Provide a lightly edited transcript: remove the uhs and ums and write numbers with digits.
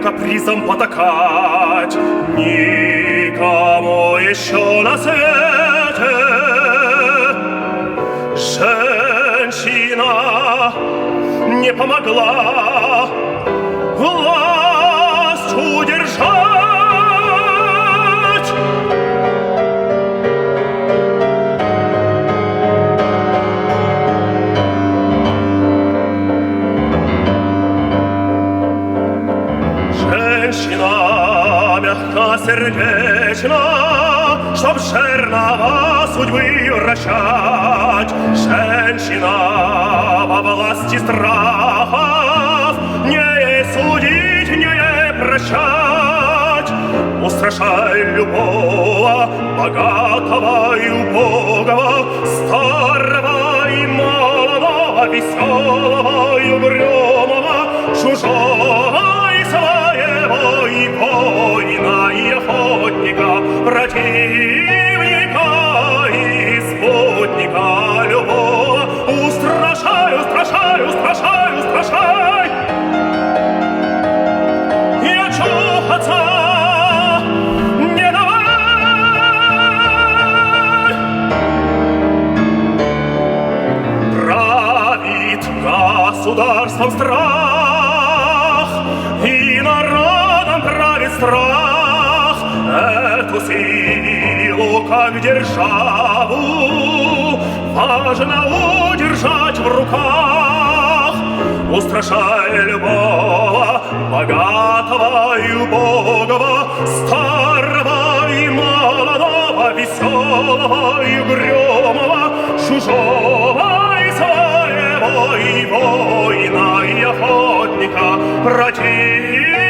капризам потакать, никому еще на свете. Женщина не помогла власть удержать. Женщина мягкосердечна, чтоб жернова судьбы вращать. Женщина во власти страхов, не ей судить, не ей прощать. Устрашай любого, богатого и убогого, старого и малого, веселого и угрюмого, чужого и своего, и воина, и охотника, противника и спутника любого. Устрашай, устрашай, устрашай, устрашай. И очухаться не давай. Правит государством страх, и народом правит страх. Эту силу, как державу, важно удержать в руках. Устрашай любого, богатого и убогого, старого и молодого, веселого и угрюмого, чужого и своего, и воина, и охотника, противника